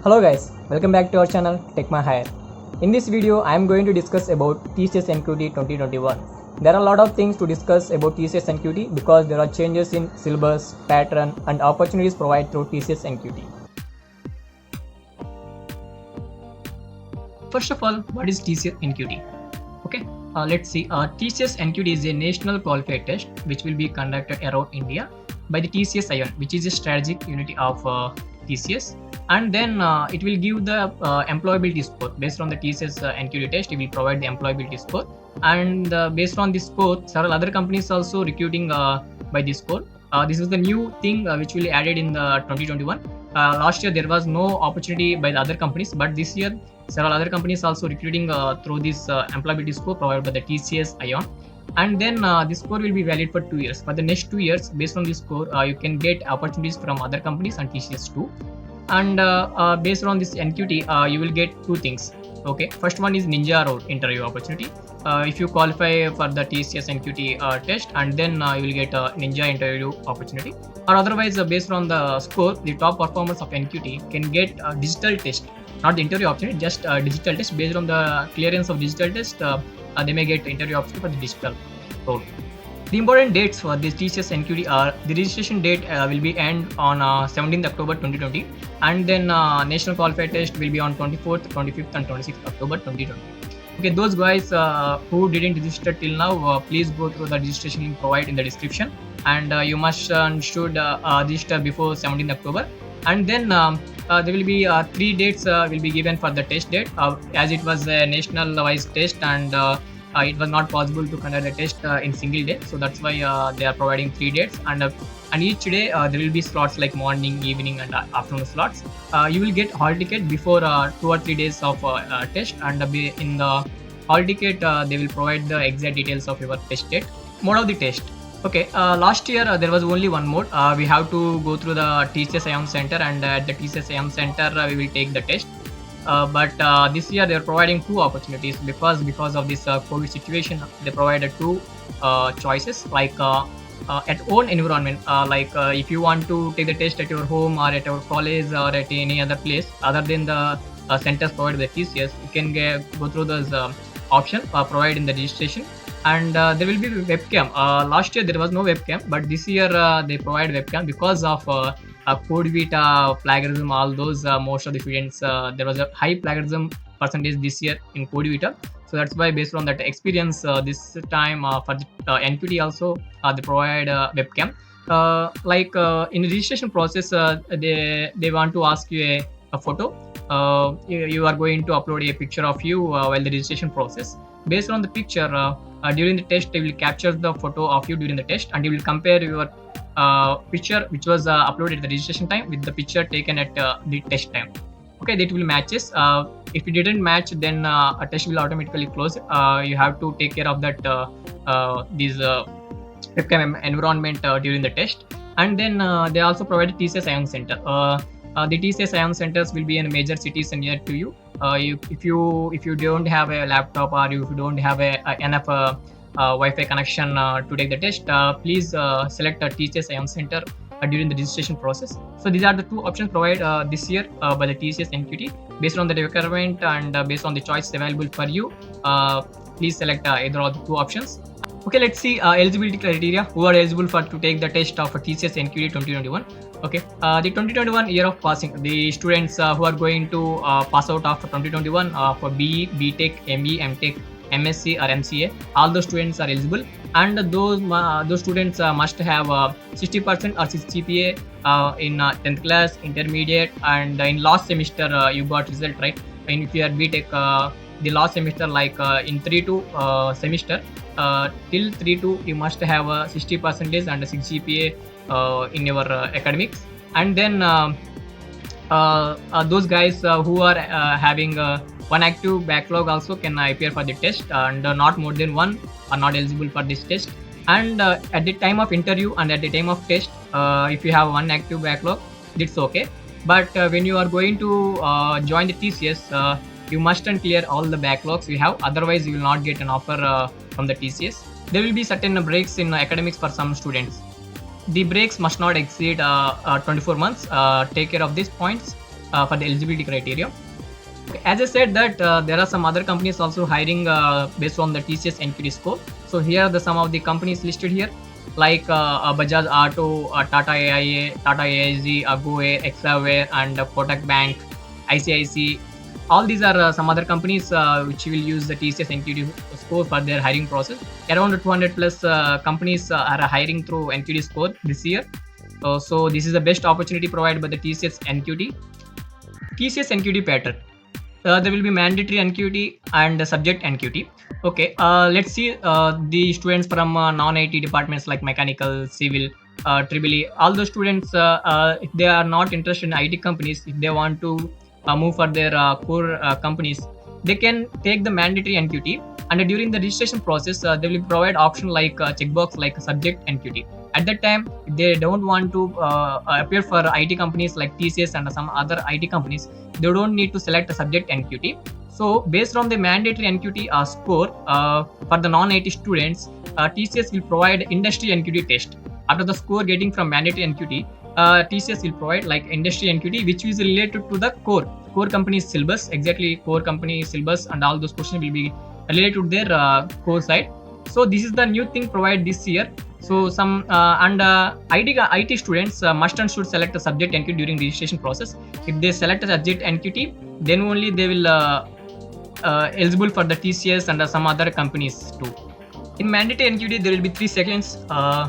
Hello guys, welcome back to our channel Take My Higher. In this video, I am going to discuss about TCS NQT 2021. There are a lot of things to discuss about TCS NQT because there are changes in syllabus, pattern and opportunities provided through TCS NQT. First of all, what is TCS NQT? Okay, let's see. TCS NQT is a national qualifier test which will be conducted around India by the TCS ION, which is a strategic unity of TCS, and then it will give the employability score based on the TCS NQT test. It will provide the employability score, and based on this score, several other companies also recruiting by this score. This is the new thing which will be added in the 2021. Last year there was no opportunity by the other companies, but this year several other companies also recruiting through this employability score provided by the TCS ION. And then this score will be valid for 2 years. For the next 2 years, based on this score, you can get opportunities from other companies and TCS too. And based on this NQT, you will get two things. Okay, first one is Ninja Road interview opportunity. If you qualify for the TCS NQT test, and then you will get a Ninja interview opportunity. Or otherwise, based on the score, the top performers of NQT can get a digital test, not the interview opportunity, just a digital test. Based on the clearance of digital test, they may get interview opportunity for the digital role. The important dates for this TCS NQT are the registration date will be end on 17th October 2020, and then national qualifier test will be on 24th, 25th and 26th October 2020. Okay, those guys who didn't register till now, please go through the registration link provided in the description, and you must should register before 17th October. And then there will be 3 dates will be given for the test date, as it was a national wise test, and it was not possible to conduct the test in single day, so that's why they are providing 3 dates, and each day there will be slots like morning, evening and afternoon slots. You will get hall ticket before 2 or 3 days of test, and in the hall ticket they will provide the exact details of your test date. Mode of the test. Okay, last year there was only one mode. We have to go through the TCS ION center, and at the TCS ION center we will take the test. But this year they are providing 2 opportunities because of this COVID situation. They provided 2 choices, like at own environment, like if you want to take the test at your home or at your college or at any other place other than the centers provided by TCS, you can go through those option provided in the registration. And there will be webcam. Last year there was no webcam, but this year they provide webcam because of Code Vita plagiarism. All those most of the students, there was a high plagiarism percentage this year in Code Vita, so that's why based on that experience, this time for the NQT also they provide webcam. Like in the registration process, they want to ask you a photo. You are going to upload a picture of you while the registration process. Based on the picture, during the test they will capture the photo of you during the test, and you will compare your picture which was uploaded at the registration time with the picture taken at the test time. Okay, that will matches. If it didn't match, then a test will automatically close. You have to take care of that these webcam environment during the test. And then they also provide TCS ION center. The TCS ION centers will be in major cities near to you. If you don't have a laptop, or if you don't have enough Wi-Fi connection to take the test, please select a TCS ION center during the registration process. So these are the 2 options provided this year by the TCS NQT. Based on the requirement and based on the choice available for you, please select either of the 2 options. Okay, let's see eligibility criteria. Who are eligible for to take the test of TCS NQT 2021? Okay, the 2021 year of passing, the students who are going to pass out after 2021 for BE, BTech, ME, MTech, MSc or MCA, all those students are eligible. And those students must have 60% or 6 GPA in 10th class, intermediate, and in last semester you got result, right? And if you are BTech, the last semester, like in 3-2 semester, till 3-2 you must have 60% and 6 GPA in your academics. And then those guys who are having one active backlog also can appear for the test, and not more than 1 are not eligible for this test. And at the time of interview and at the time of test, if you have 1 active backlog, it's okay. But when you are going to join the TCS, you mustn't clear all the backlogs you have, otherwise you will not get an offer from the TCS. There will be certain breaks in academics for some students. The breaks must not exceed 24 months. Take care of these points. for the eligibility criteria. Okay, as I said that there are some other companies also hiring based on the TCS NQT score. So here are the some of the companies listed here, like Bajaj Auto, Tata AIA, Tata AIG, Agoe, Exaware, and Kotak Bank, ICIC. All these are some other companies which will use the TCS NQT score for their hiring process. Around 200 plus companies are hiring through NQT score this year. So this is the best opportunity provided by the TCS NQT. TCS NQT pattern. There will be mandatory NQT and subject NQT. Okay, let's see the students from non-IT departments like mechanical, civil, triple E. All the students, if they are not interested in IT companies, if they want to move for their core companies, they can take the mandatory NQT. And during the registration process, they will provide option like checkbox like subject NQT. At that time, if they don't want to appear for IT companies like TCS and some other IT companies, they don't need to select a subject NQT. So based on the mandatory NQT score for the non-IT students, TCS will provide industry NQT test. After the score getting from mandatory NQT, TCS will provide like industry NQT, which is related to the core company syllabus. Exactly, core company syllabus and all those questions will be related to their core side. So this is the new thing provided this year. So some IT students must and should select a subject NQT during registration process. If they select a subject NQT, then only they will eligible for the TCS and some other companies too. In mandatory NQT, there will be 3 sections: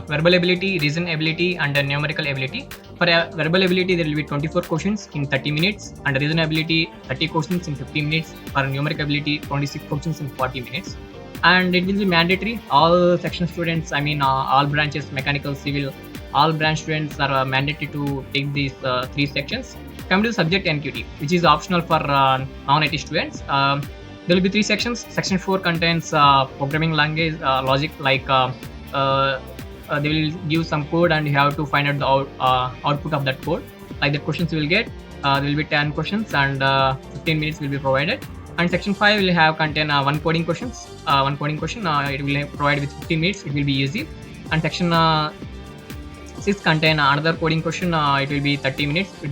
verbal ability, reason ability, and numerical ability. For verbal ability, there will be 24 questions in 30 minutes, and reason ability 30 questions in 15 minutes. For numerical ability, 26 questions in 40 minutes. And it will be mandatory. All section students, I mean, all branches, mechanical, civil, all branch students are mandated to take these 3 sections. Come to the subject NQT, which is optional for non-IT students. There will be 3 sections. Section 4 contains programming language logic, like they will give some code and you have to find out the output of that code. Like the questions you will get, there will be 10 questions and 15 minutes will be provided. And section 5 will have contain one coding question. It will provide with 15 minutes. It will be easy. And section 6 contain another coding question. It will be 30 minutes. It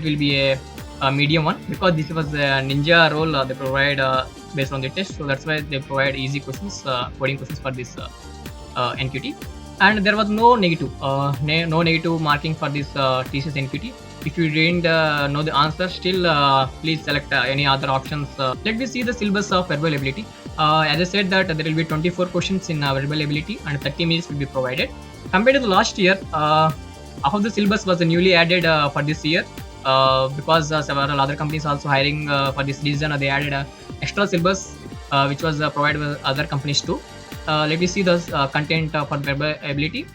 will be a medium one, because this was a ninja role they provide based on the test. So that's why they provide easy questions, coding questions for this NQT. And there was no negative marking for this TCS NQT. If you didn't know the answer, still please select any other options. Let me see the syllabus of verbal ability. As I said that there will be 24 questions in verbal ability and 30 minutes will be provided. Compared to the last year, half of the syllabus was newly added for this year, because several other companies also hiring for this reason. They added extra syllabus which was provided by other companies too. Let me see the content for verbal ability.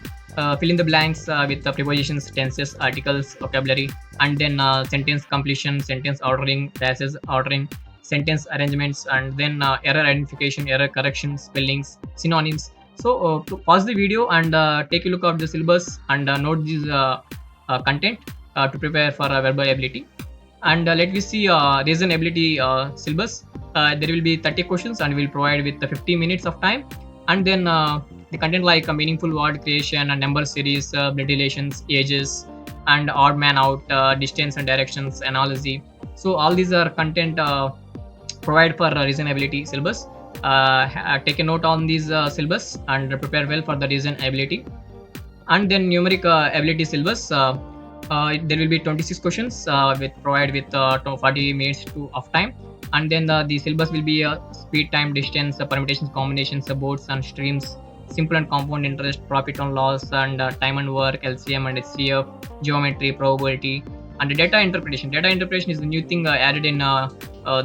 Fill in the blanks with the prepositions, tenses, articles, vocabulary, and then sentence completion, sentence ordering, passage ordering, sentence arrangements, and then error identification, error correction, spellings, synonyms. So pause the video and take a look at the syllabus and note this content to prepare for verbal ability. And let me see reason ability syllabus. There will be 30 questions and we will provide with the 50 minutes of time. And then the content like a meaningful word creation and number series, blood relations, ages, and odd man out, distance and directions, analogy. So all these are content provided for reason ability syllabus. Take a note on these syllabus and prepare well for the reason ability. And then numeric ability syllabus. There will be 26 questions with provide with 40 minutes of time. And then the syllabus will be speed, time, distance, permutations, combinations, boards and streams, simple and compound interest, profit and loss, and time and work, LCM and HCF, geometry, probability, and data interpretation. Data interpretation is a new thing added in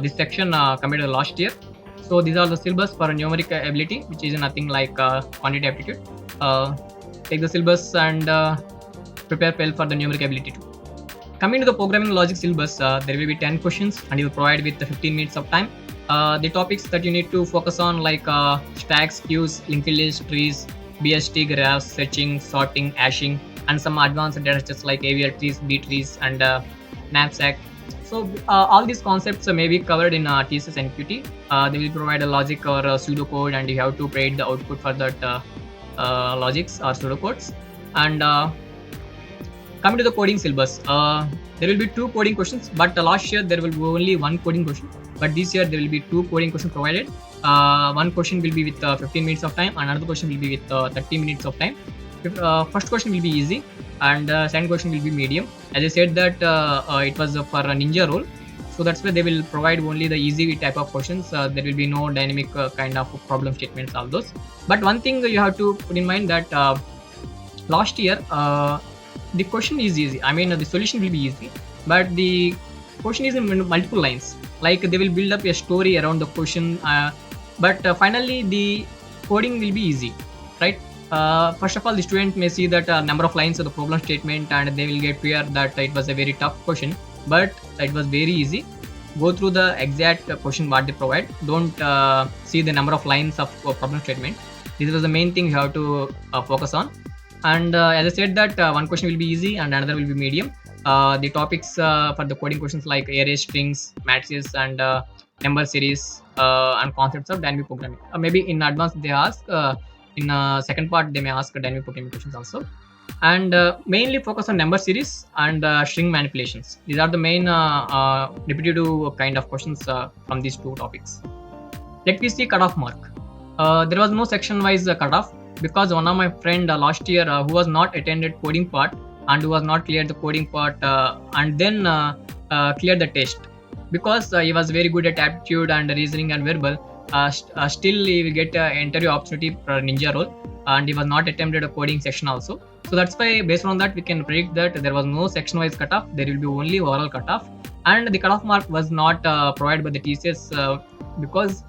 this section compared to last year. So these are the syllabus for numeric ability, which is nothing like quantitative aptitude. Take the syllabus and prepare well for the numeric ability too. Coming to the programming logic syllabus, there will be 10 questions and you will provide with the 15 minutes of time. The topics that you need to focus on like stacks, queues, linked list, trees, BST, graphs, searching, sorting, hashing, and some advanced data structures like AVL trees, B trees, and knapsack. So all these concepts may be covered in TCS NQT. They will provide a logic or a pseudocode, and you have to create the output for that logics or pseudocodes. And Coming to the coding syllabus, there will be 2 coding questions, but last year there will be only 1 coding question, but this year there will be 2 coding questions provided. One question will be with 15 minutes of time, and another question will be with 30 minutes of time. First question will be easy, and second question will be medium. As I said that it was for a ninja role, so that's why they will provide only the easy type of questions. There will be no dynamic kind of problem statements, all those. But one thing you have to put in mind that last year the question is easy. I mean, the solution will be easy, but the question is in multiple lines. Like they will build up a story around the question, but finally the coding will be easy, right? First of all, the student may see that number of lines of the problem statement, and they will get fear that it was a very tough question, but it was very easy. Go through the exact question what they provide. Don't see the number of lines of problem statement. This was the main thing you have to focus on. And as I said that one question will be easy and another will be medium. The topics for the coding questions like array, strings, matrices, and number series and concepts of dynamic programming. Maybe in advance they ask. In second part they may ask dynamic programming questions also. And mainly focus on number series and string manipulations. These are the main repetitive kind of questions from these 2 topics. Let me see cutoff mark. There was no section wise cutoff, because one of my friend last year who was not attended coding part and who was not cleared the coding part and then cleared the test, because he was very good at aptitude and reasoning and verbal. Still he will get interview opportunity for ninja role, and he was not attempted a coding section also. So that's why based on that we can predict that there was no section wise cutoff. There will be only overall cutoff, and the cutoff mark was not provided by the TCS because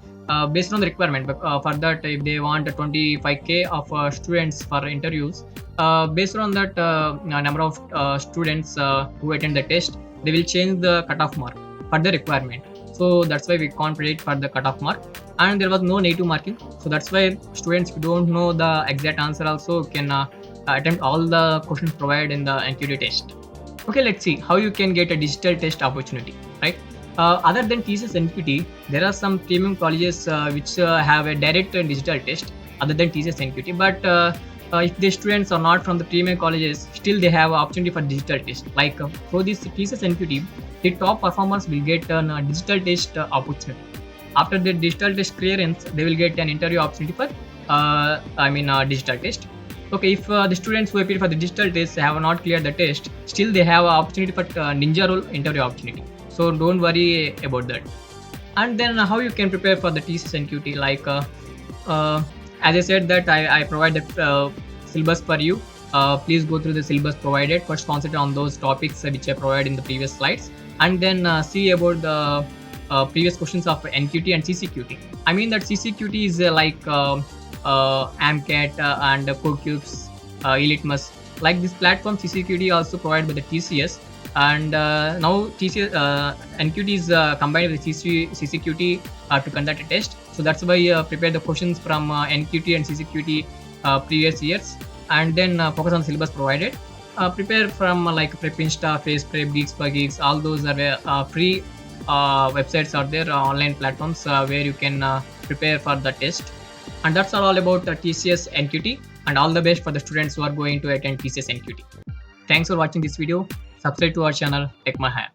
based on the requirement. For that, if they want 25k of students for interviews, based on that number of students who attend the test, they will change the cutoff mark for the requirement. So that's why we can't predict for the cutoff mark. And there was no native marking, so that's why students who don't know the exact answer also can attempt all the questions provided in the NQT test. Okay, let's see how you can get a digital test opportunity, right? Other than TCS NQT, there are some premium colleges which have a direct digital test other than TCS NQT. But if the students are not from the premium colleges, still they have opportunity for digital test. Like for this TCS NQT, the top performers will get a digital test opportunity. After the digital test clearance, they will get an interview opportunity for digital test. Okay, if the students who appear for the digital test have not cleared the test, still they have an opportunity for ninja role interview opportunity. So don't worry about that. And then how you can prepare for the TCS NQT, like as I said that I provide the syllabus for you. Please go through the syllabus provided. First concentrate on those topics which I provided in the previous slides, and then see about the previous questions of NQT and CCQT. I mean that CCQT is like AMCAT and CodeCubes, Elitmus. Like this platform CCQT also provided by the TCS, and now TCS NQT is combined with CCQT to conduct a test. So that's why prepare the questions from NQT and CCQT previous years, and then focus on syllabus provided. Prepare from like PrepInsta, FacePrep, Geeks for Geeks. All those are free websites out there, online platforms where you can prepare for the test. And that's all about TCS NQT, and all the best for the students who are going to attend TCS NQT. Thanks for watching this video. Subscribe to our channel, Tech My Hire.